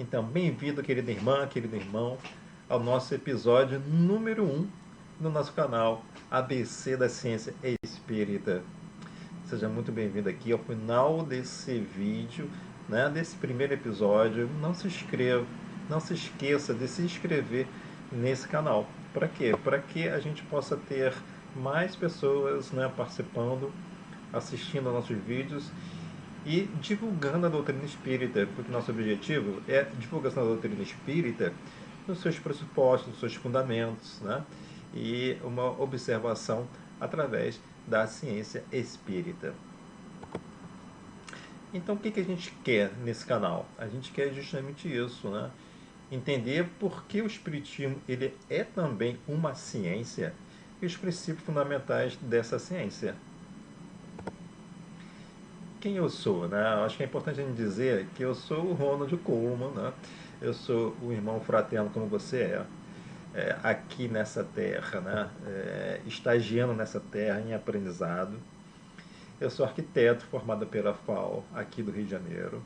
Então, bem-vindo, querida irmã, querido irmão, ao nosso episódio número 1 no nosso canal ABC da Ciência Espírita. Seja muito bem-vindo aqui ao final desse vídeo, né, desse primeiro episódio. Não se esqueça de se inscrever nesse canal. Para quê? Para que a gente possa ter mais pessoas, né, participando, assistindo aos nossos vídeos e divulgando a doutrina espírita, porque nosso objetivo é a divulgação da doutrina espírita nos seus pressupostos, nos seus fundamentos, né? E uma observação através da ciência espírita. Então, o que a gente quer nesse canal? A gente quer justamente isso, né? Entender por que o espiritismo ele é também uma ciência e os princípios fundamentais dessa ciência. Quem eu sou, né? Acho que é importante a gente dizer que eu sou o Ronald Coleman, né? Eu sou o irmão fraterno como você aqui nessa terra, né? Estagiando nessa terra em aprendizado. Eu sou arquiteto formado pela FAO, aqui do Rio de Janeiro.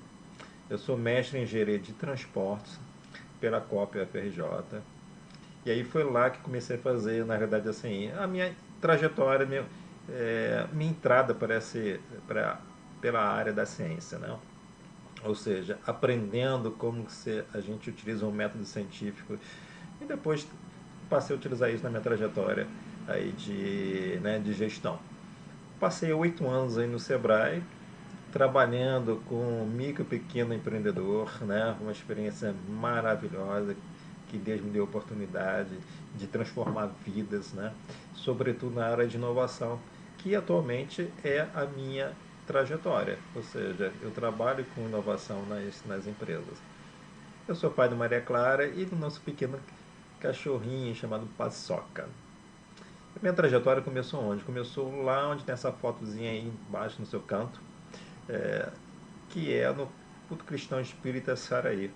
Eu sou mestre em engenharia de transportes pela COP FRJ. E aí foi lá que comecei a fazer, na verdade, assim, a minha trajetória, minha entrada pela área da ciência, né? Ou seja, aprendendo como a gente utiliza um método científico e depois passei a utilizar isso na minha trajetória aí de gestão. Passei 8 anos aí no Sebrae, trabalhando com micro e pequeno empreendedor, né? Uma experiência maravilhosa que Deus me deu a oportunidade de transformar vidas, né? Sobretudo na área de inovação, que atualmente é a minha trajetória, ou seja, eu trabalho com inovação nas empresas. Eu sou pai de Maria Clara e do nosso pequeno cachorrinho chamado Paçoca. A minha trajetória começou onde? Começou lá onde tem essa fotozinha aí embaixo no seu canto, é, que é no culto cristão espírita Saraí.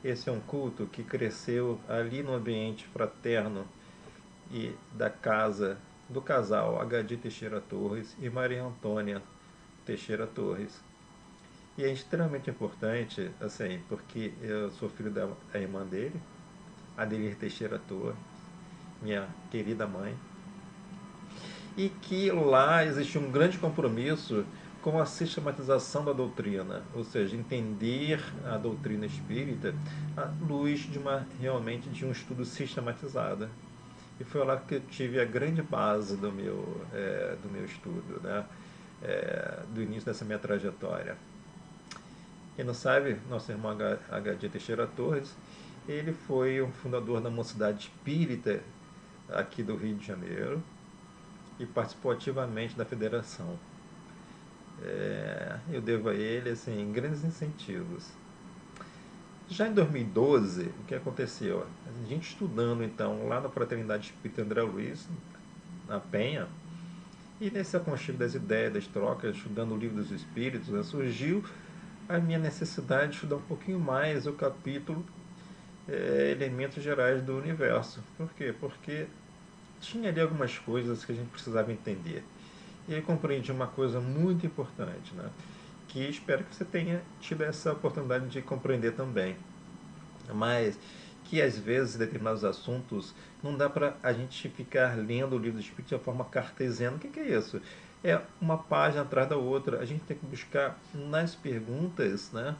Esse é um culto que cresceu ali no ambiente fraterno e da casa do casal H.D. Teixeira Torres e Maria Antônia Teixeira Torres. E é extremamente importante, assim, porque eu sou filho da irmã dele, Adelir Teixeira Torres, minha querida mãe, e que lá existe um grande compromisso com a sistematização da doutrina, ou seja, entender a doutrina espírita à luz realmente de um estudo sistematizado. E foi lá que eu tive a grande base do meu estudo, né? Do início dessa minha trajetória. Quem não sabe, nosso irmão H.D. Teixeira Torres, ele foi um fundador da Mocidade Espírita aqui do Rio de Janeiro e participou ativamente da federação. Eu devo a ele assim, grandes incentivos. Já em 2012, o que aconteceu? A gente estudando então lá na Fraternidade Espírita André Luiz, na Penha, e nesse aconchego das ideias, das trocas, estudando o Livro dos Espíritos, né, surgiu a minha necessidade de estudar um pouquinho mais o capítulo Elementos Gerais do Universo. Por quê? Porque tinha ali algumas coisas que a gente precisava entender. E aí compreendi uma coisa muito importante, né? Que espero que você tenha tido essa oportunidade de compreender também. Mas que às vezes determinados assuntos não dá para a gente ficar lendo o livro do Espírito de uma forma cartesiana. O que é isso? É uma página atrás da outra. A gente tem que buscar nas perguntas, né,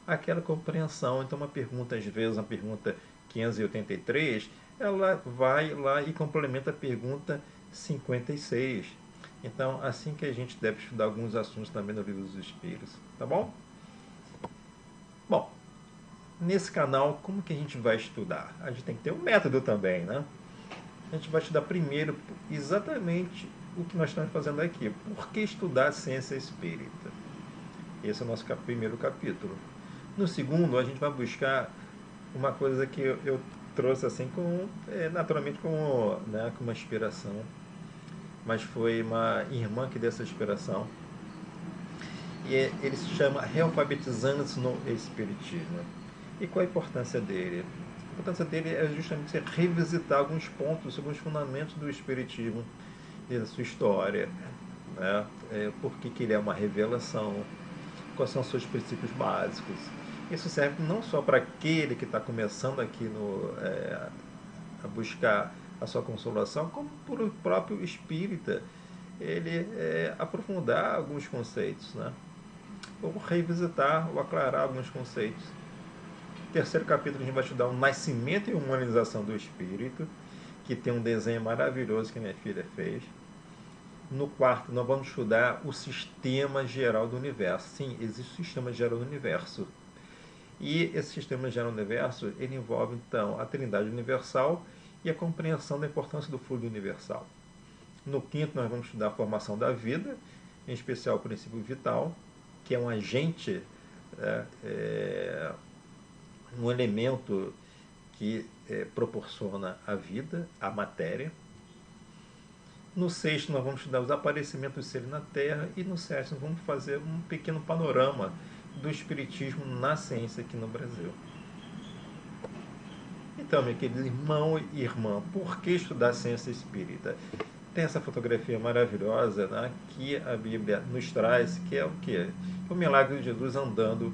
aquela compreensão. Então, uma pergunta, às vezes, uma pergunta 583, ela vai lá e complementa a pergunta 56. Então, assim que a gente deve estudar alguns assuntos também no livro dos Espíritos, tá bom? Bom, nesse canal, como que a gente vai estudar? A gente tem que ter um método também, né? A gente vai estudar primeiro exatamente o que nós estamos fazendo aqui. Por que estudar a ciência espírita? Esse é o nosso primeiro capítulo. No segundo, a gente vai buscar uma coisa que eu trouxe assim naturalmente com uma inspiração, mas foi uma irmã que deu essa inspiração. E ele se chama Realfabetizando-se no Espiritismo. E qual a importância dele? A importância dele é justamente revisitar alguns pontos, alguns fundamentos do Espiritismo e da sua história. Né? Por que ele é uma revelação, quais são os seus princípios básicos, Isso serve não só para aquele que está começando aqui a buscar a sua consolação, como para o próprio espírita, ele aprofundar alguns conceitos, né? Ou revisitar ou aclarar alguns conceitos. No terceiro capítulo a gente vai estudar o nascimento e humanização do espírito, que tem um desenho maravilhoso que minha filha fez. No quarto, nós vamos estudar o sistema geral do universo. Sim, existe o sistema geral do universo. E esse sistema geral do universo, ele envolve, então, a trindade universal e a compreensão da importância do fluido universal. No quinto, nós vamos estudar a formação da vida, em especial o princípio vital, que é um agente, um elemento que proporciona a vida, a matéria. No sexto, nós vamos estudar os aparecimentos dos seres na Terra. E no sétimo, vamos fazer um pequeno panorama do espiritismo na ciência aqui no Brasil. Então, meu querido irmão e irmã, por que estudar ciência espírita? Tem essa fotografia maravilhosa, né, que a Bíblia nos traz, que é o quê? O milagre de Jesus andando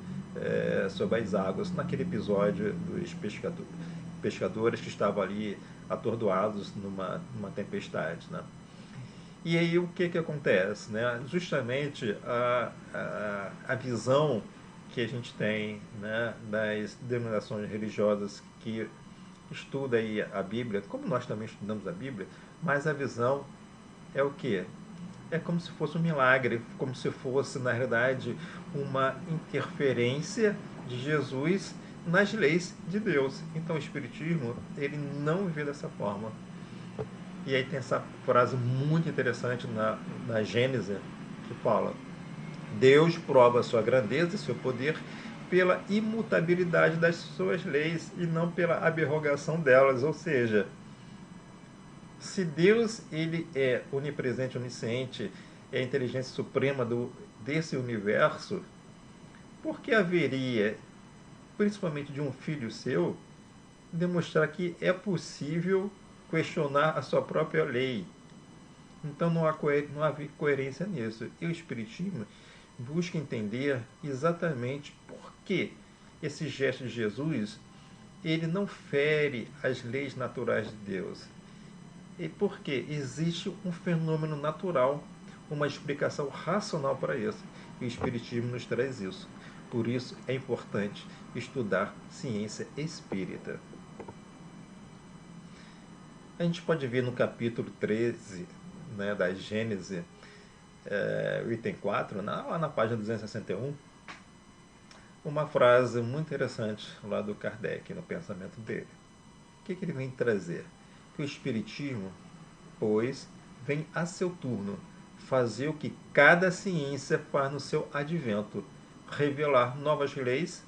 sobre as águas, naquele episódio dos pescadores que estavam ali atordoados numa tempestade, né? E aí o que acontece? Né? Justamente a visão que a gente tem, né, das denominações religiosas que estuda aí a Bíblia, como nós também estudamos a Bíblia, mas a visão é o quê? É como se fosse um milagre, como se fosse, na realidade, uma interferência de Jesus nas leis de Deus. Então o Espiritismo, ele não vê dessa forma. E aí tem essa frase muito interessante na Gênese, que fala: Deus prova a sua grandeza e seu poder pela imutabilidade das suas leis e não pela abrogação delas. Ou seja, se Deus ele é onipresente, onisciente, é a inteligência suprema desse universo, por que haveria, principalmente de um filho seu, demonstrar que é possível questionar a sua própria lei? Então não há coerência nisso. E o Espiritismo busca entender exatamente por que esse gesto de Jesus ele não fere as leis naturais de Deus. E porque existe um fenômeno natural, uma explicação racional para isso. E o Espiritismo nos traz isso. Por isso é importante estudar ciência espírita. A gente pode ver no capítulo 13, né, da Gênese, o item 4, lá na página 261, uma frase muito interessante lá do Kardec, no pensamento dele. O que ele vem trazer? Que o Espiritismo, pois, vem a seu turno fazer o que cada ciência faz no seu advento, revelar novas leis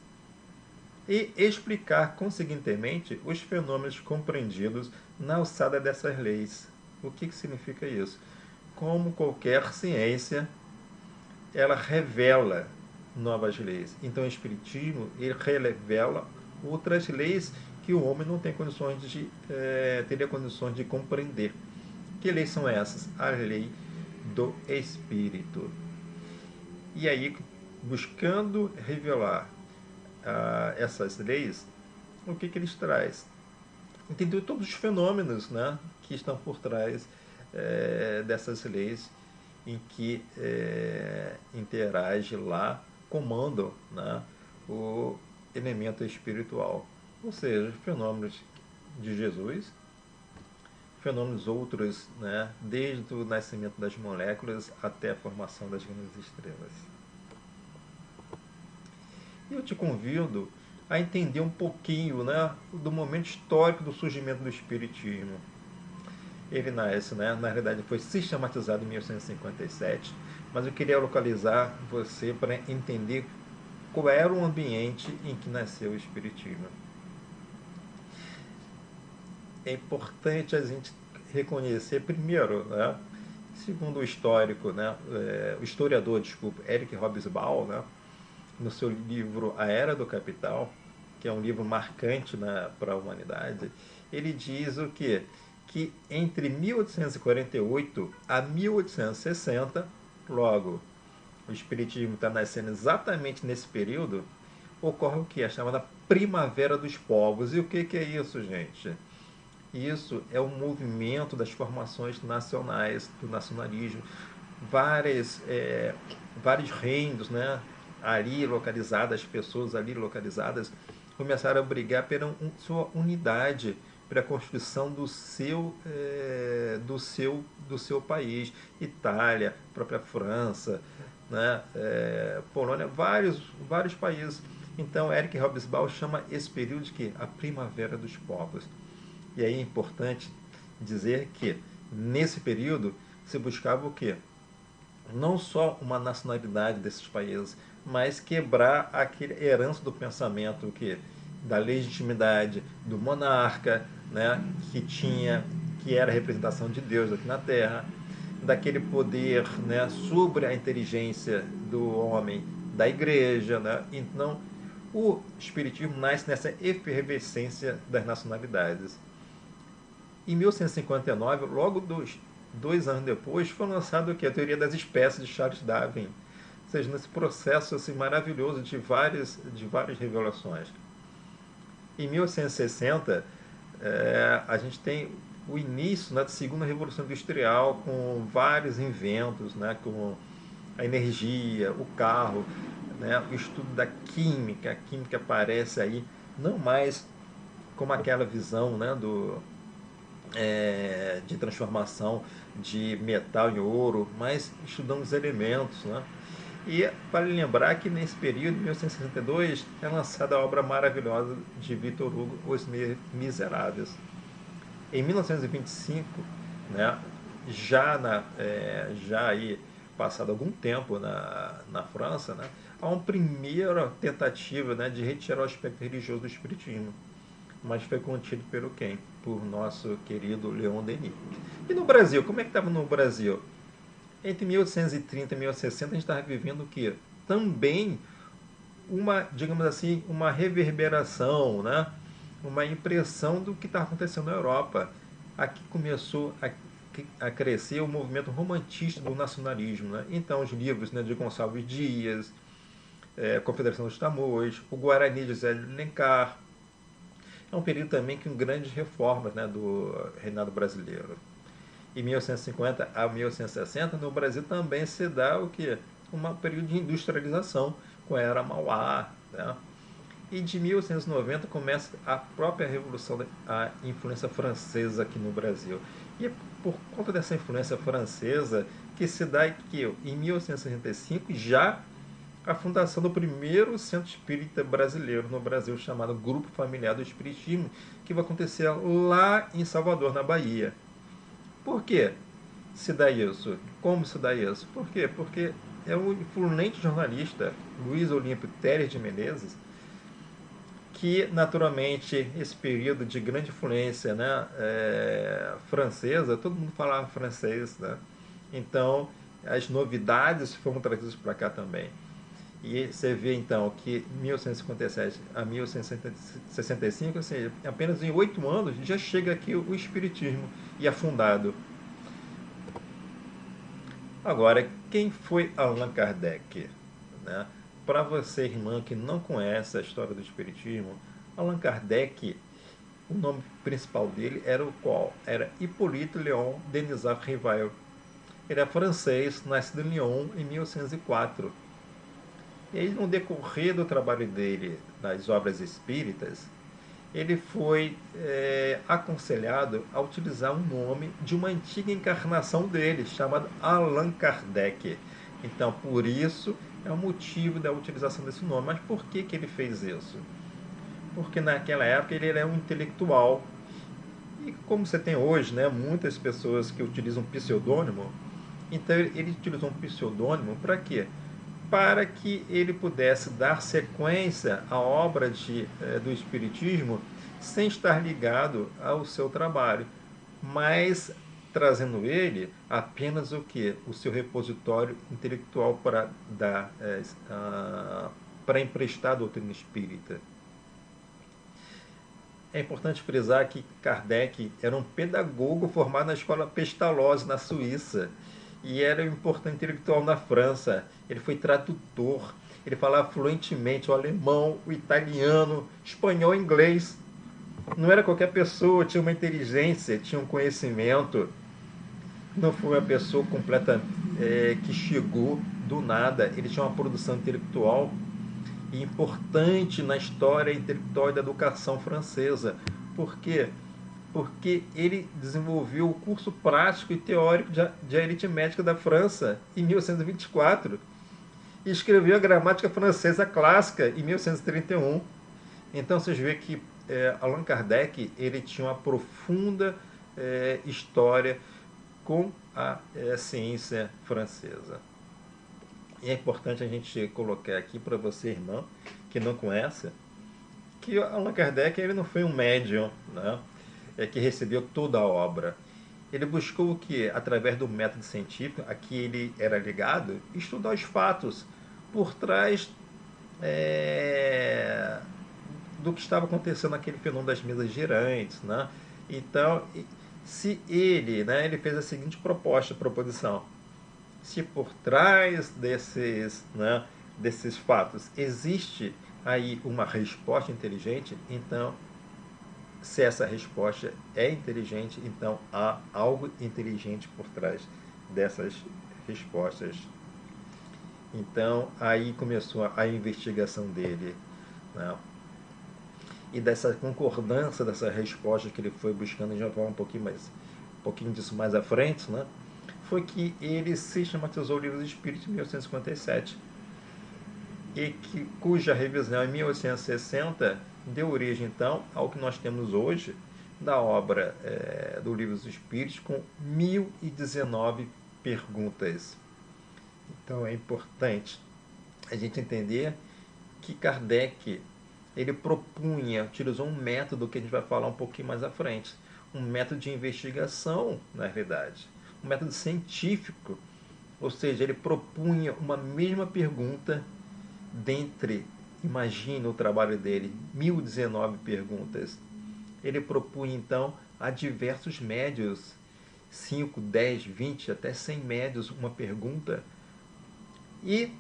e explicar, conseguintemente, os fenômenos compreendidos na alçada dessas leis. O que significa isso? Como qualquer ciência, ela revela novas leis. Então o Espiritismo ele revela outras leis que o homem não tem condições teria condições de compreender. Que leis são essas? A lei do Espírito. E aí, buscando revelar essas leis, o que eles traz? Entender todos os fenômenos, né, que estão por trás dessas leis em que interage lá, comandam, né, o elemento espiritual. Ou seja, fenômenos de Jesus, fenômenos outros, né, desde o nascimento das moléculas até a formação das grandes estrelas. E eu te convido a entender um pouquinho, né, do momento histórico do surgimento do Espiritismo. Ele nasce, né, na realidade foi sistematizado em 1857, mas eu queria localizar você para entender qual era o ambiente em que nasceu o Espiritismo. É importante a gente reconhecer, primeiro, né, segundo o histórico, né, o historiador, Eric Hobsbawm, né, no seu livro A Era do Capital, que é um livro marcante, né, para a humanidade, ele diz o quê? Que entre 1848 a 1860, logo, o Espiritismo está nascendo exatamente nesse período, ocorre o que? A chamada Primavera dos Povos. E o que é isso, gente? Isso é o movimento das formações nacionais, do nacionalismo. Vários reinos, né, ali localizadas, pessoas ali localizadas, começaram a brigar pela sua unidade, pela construção do seu país. Itália, própria França, né, Polônia, vários países. Então, Eric Hobsbawm chama esse período de quê? A Primavera dos Povos. E aí é importante dizer que, nesse período, se buscava o quê? Não só uma nacionalidade desses países, mas quebrar aquele herança do pensamento que da legitimidade do monarca, né, que era a representação de Deus aqui na Terra, daquele poder, né, sobre a inteligência do homem, da igreja, né? Então, o espiritismo nasce nessa efervescência das nacionalidades. Em 1159, logo dois anos depois, foi lançado o que? A teoria das espécies de Charles Darwin. Ou seja, nesse processo assim, maravilhoso de várias revelações. Em 1860, a gente tem o início, né, da segunda revolução industrial, com vários inventos, né, com a energia, o carro, né, o estudo da química. A química aparece aí não mais como aquela visão, né, de transformação de metal em ouro, mas estudando os elementos, né? E para lembrar que nesse período, em 1862, é lançada a obra maravilhosa de Victor Hugo, Os Miseráveis. Em 1925, né, já aí passado algum tempo na França, né, há uma primeira tentativa, né, de retirar o aspecto religioso do espiritismo, mas foi contido pelo quem? Por nosso querido Leon Denis. E no Brasil, como é que estava no Brasil? Entre 1830 e 1860 a gente estava vivendo o quê? Também digamos assim, uma reverberação, né? Uma impressão do que está acontecendo na Europa. Aqui começou a crescer o movimento romantista do nacionalismo, né? Então os livros, né, de Gonçalves Dias, Confederação dos Tamoios, o Guarani de José de Alencar. É um período também com grandes reformas, né, do reinado brasileiro. Em 1850 a 1860, no Brasil também se dá o que? Um período de industrialização, com a era Mauá. Né? E de 1890 começa a própria Revolução, a influência francesa aqui no Brasil. E é por conta dessa influência francesa que se dá que, em 1865, já a fundação do primeiro centro espírita brasileiro no Brasil, chamado Grupo Familiar do Espiritismo, que vai acontecer lá em Salvador, na Bahia. Por que se dá isso? Como se dá isso? Por quê? Porque é o influente jornalista Luiz Olímpio Teres de Menezes, que naturalmente esse período de grande influência, né, francesa, todo mundo falava francês, né? Então as novidades foram trazidas para cá também. E você vê então que 1857 a 1865, ou seja, apenas em 8 anos já chega aqui o Espiritismo e é fundado. Agora, quem foi Allan Kardec? Né? Para você, irmã, que não conhece a história do Espiritismo, Allan Kardec, o nome principal dele era o qual? Era Hippolyte Léon Denisard Rivail. Ele é francês, nascido em Lyon em 1804. E aí, no decorrer do trabalho dele nas obras espíritas, ele foi aconselhado a utilizar o nome de uma antiga encarnação dele, chamada Allan Kardec. Então, por isso, é o motivo da utilização desse nome. Mas por que ele fez isso? Porque naquela época ele era um intelectual. E como você tem hoje, né, muitas pessoas que utilizam pseudônimo, então ele utilizou um pseudônimo para quê? Para que ele pudesse dar sequência à obra do Espiritismo sem estar ligado ao seu trabalho, mas trazendo ele apenas o que? O seu repositório intelectual para emprestar a doutrina espírita. É importante frisar que Kardec era um pedagogo formado na escola Pestalozzi, na Suíça, e era um importante intelectual na França. Ele foi tradutor. Ele falava fluentemente o alemão, o italiano, espanhol, inglês. Não era qualquer pessoa, tinha uma inteligência, tinha um conhecimento. Não foi uma pessoa completa que chegou do nada. Ele tinha uma produção intelectual importante na história intelectual e da educação francesa. Por quê? Porque ele desenvolveu o curso prático e teórico de aritmética da França em 1824 e escreveu a gramática francesa clássica em 1831. Então vocês veem que Allan Kardec ele tinha uma profunda história com a ciência francesa. E é importante a gente colocar aqui para você, irmão, que não conhece, que Allan Kardec ele não foi um médium, né, que recebeu toda a obra. Ele buscou o que? Através do método científico a que ele era ligado, estudar os fatos por trás do que estava acontecendo naquele fenômeno das mesas girantes, né? Então, se ele, né, ele fez a seguinte proposição: se por trás desses fatos existe aí uma resposta inteligente, então, se essa resposta é inteligente, então há algo inteligente por trás dessas respostas. Então, aí começou a investigação dele, né? E dessa concordância dessa resposta que ele foi buscando, a gente vai falar um pouquinho disso mais à frente, né? Foi que ele sistematizou o Livro dos Espíritos em 1857 cuja revisão em 1860 deu origem então ao que nós temos hoje da obra do Livro dos Espíritos, com 1019 perguntas. Então é importante a gente entender que Kardec ele utilizou um método que a gente vai falar um pouquinho mais à frente, um método de investigação, na realidade, um método científico, ou seja, ele propunha uma mesma pergunta dentre, imagina o trabalho dele, 1019 perguntas. Ele propunha então a diversos médios, 5, 10, 20, até 100 médios, uma pergunta, e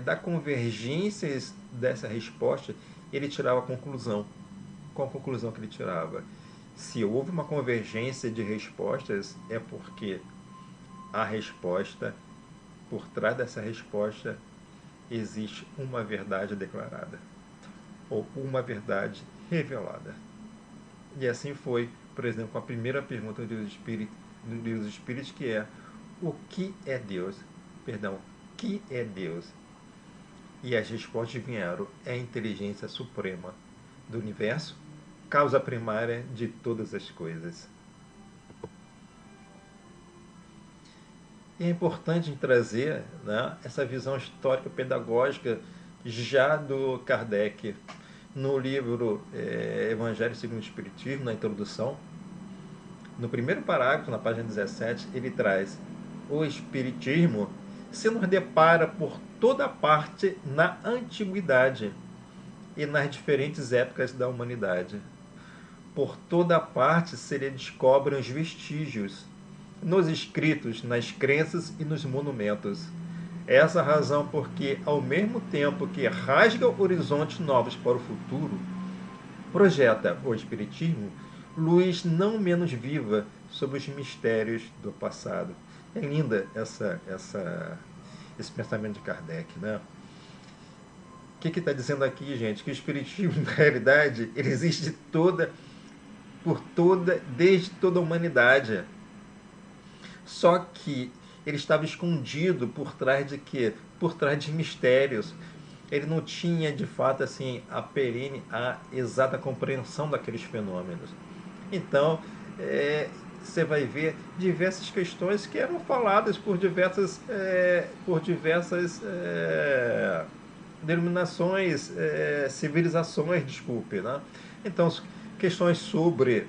da convergência dessa resposta, ele tirava a conclusão. Qual a conclusão que ele tirava? Se houve uma convergência de respostas, é porque a resposta, por trás dessa resposta, existe uma verdade declarada, ou uma verdade revelada. E assim foi, por exemplo, com a primeira pergunta do Livro dos Espíritos, que é: o que é Deus? Perdão, que é Deus? E as respostas vieram: é a inteligência suprema do universo, causa primária de todas as coisas. E é importante trazer, né, essa visão histórica pedagógica já do Kardec no livro Evangelho segundo o Espiritismo, na introdução. No primeiro parágrafo, na página 17, ele traz: o Espiritismo se nos depara por toda parte na antiguidade e nas diferentes épocas da humanidade. Por toda parte se lhe descobrem os vestígios, nos escritos, nas crenças e nos monumentos. Essa a razão porque, ao mesmo tempo que rasga horizontes novos para o futuro, projeta o Espiritismo luz não menos viva sobre os mistérios do passado. É linda esse pensamento de Kardec, né? O que está dizendo aqui, gente? Que o Espiritismo, na realidade, ele existe desde toda a humanidade. Só que ele estava escondido por trás de quê? Por trás de mistérios. Ele não tinha, de fato, assim, a exata compreensão daqueles fenômenos. Então, você vai ver diversas questões que eram faladas por diversas denominações, civilizações, desculpe, né? Então, questões sobre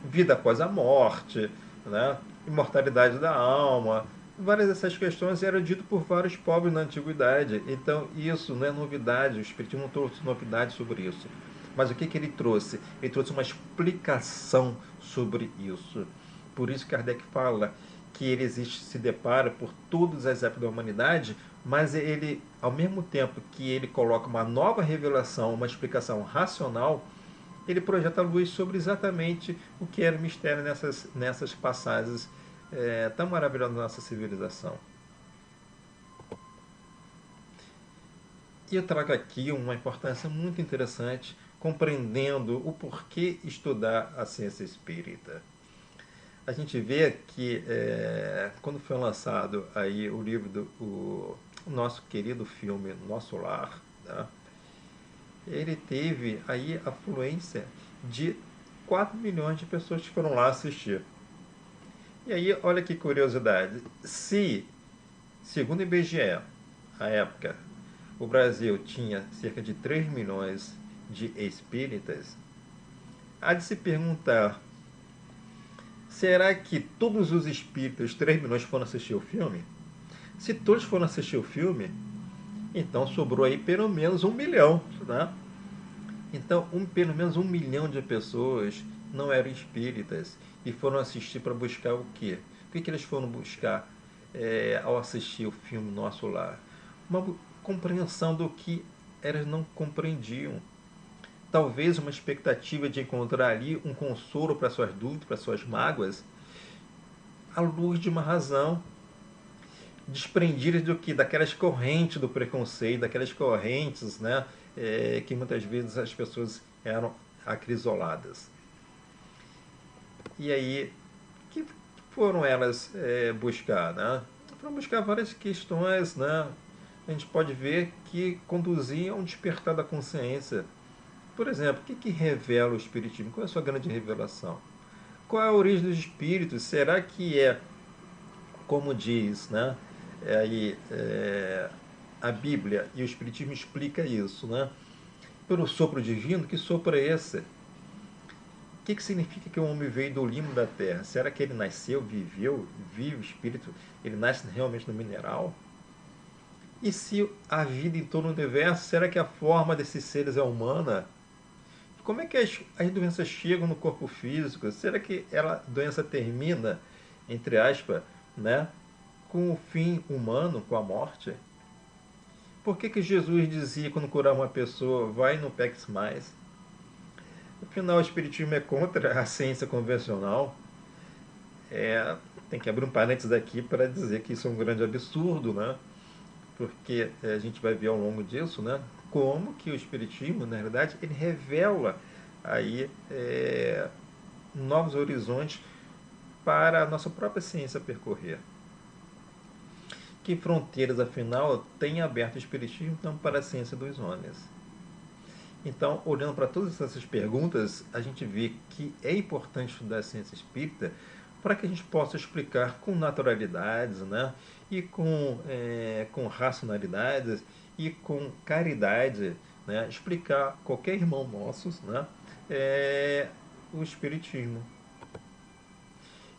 vida após a morte, né? Imortalidade da alma, várias dessas questões eram ditas por vários povos na antiguidade. Então isso não é novidade, o Espiritismo não trouxe novidade sobre isso. Mas o que ele trouxe? Ele trouxe uma explicação sobre isso. Por isso Kardec fala que ele existe, se depara por todas as épocas da humanidade, mas ele, ao mesmo tempo que ele coloca uma nova revelação, uma explicação racional, ele projeta a luz sobre exatamente o que era o mistério nessas passagens tão maravilhosas da nossa civilização. E eu trago aqui uma importância muito interessante, compreendendo o porquê estudar a ciência espírita. A gente vê que quando foi lançado aí o livro o nosso querido filme Nosso Lar, né, ele teve aí a afluência de 4 milhões de pessoas que foram lá assistir. E aí, olha que curiosidade, se, segundo o IBGE, à época, o Brasil tinha cerca de 3 milhões de espíritas, há de se perguntar, será que todos os espíritas, 3 milhões, foram assistir o filme? Se todos foram assistir o filme, então sobrou aí pelo menos 1 milhão, né? Então, pelo menos 1 milhão de pessoas não eram espíritas e foram assistir para buscar o quê? O que eles foram buscar ao assistir o filme Nosso Lar? Uma compreensão do que elas não compreendiam. Talvez uma expectativa de encontrar ali um consolo para suas dúvidas, para suas mágoas, à luz de uma razão, desprendidas do que? Daquelas correntes do preconceito, daquelas correntes, né, que muitas vezes as pessoas eram acrisoladas. E aí, que foram elas buscar? Né? Foram buscar várias questões, né? A gente pode ver que conduziam a um despertar da consciência. Por exemplo, o que revela o Espiritismo? Qual é a sua grande revelação? Qual é a origem dos espíritos? Será que como diz, né, a Bíblia e o Espiritismo explica isso, né? Pelo sopro divino, que sopro é esse? O que significa que o homem veio do limo da terra? Será que ele nasceu, viveu, vive o espírito? Ele nasce realmente no mineral? E se a vida em todo o universo, será que a forma desses seres é humana? Como é que as doenças chegam no corpo físico? Será que a doença termina, entre aspas, né, com o fim humano, com a morte? Por que Jesus dizia quando curar uma pessoa, vai e não peques mais? Afinal, o Espiritismo é contra a ciência convencional. Tem que abrir um parênteses aqui para dizer que isso é um grande absurdo, né? Porque a gente vai ver ao longo disso, né, como que o Espiritismo, na verdade, ele revela aí novos horizontes para a nossa própria ciência percorrer. Que fronteiras, afinal, tem aberto o Espiritismo então, para a ciência dos homens? Então, olhando para todas essas perguntas, a gente vê que é importante estudar a ciência espírita para que a gente possa explicar com naturalidades, né? E com racionalidades e com caridade, né? Explicar qualquer irmão nosso, né? O Espiritismo.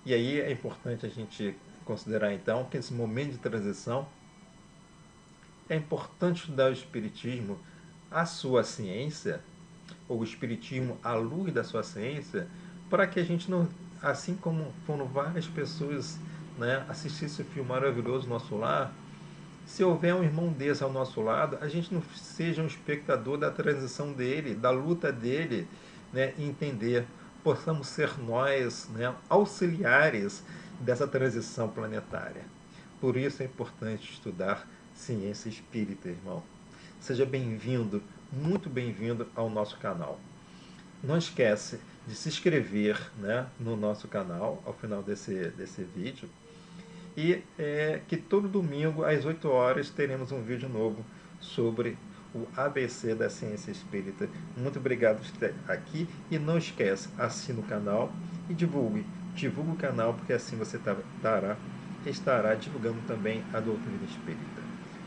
E aí é importante a gente considerar então que esse momento de transição é importante estudar o Espiritismo, a sua ciência, ou o Espiritismo à luz da sua ciência, para que a gente não, assim como foram várias pessoas, né, assistir esse filme maravilhoso Nosso Lar, se houver um irmão desse ao nosso lado, a gente não seja um espectador da transição dele, da luta dele, né, e entender, possamos ser nós, né, auxiliares dessa transição planetária. Por isso é importante estudar ciência espírita, irmão. Seja bem-vindo, muito bem-vindo ao nosso canal. Não esquece de se inscrever, né, no nosso canal ao final desse vídeo. E que todo domingo às 8 horas teremos um vídeo novo sobre o ABC da ciência espírita. Muito obrigado por estar aqui e não esquece, assine o canal e divulgue. Divulgue o canal porque assim você estará divulgando também a doutrina espírita.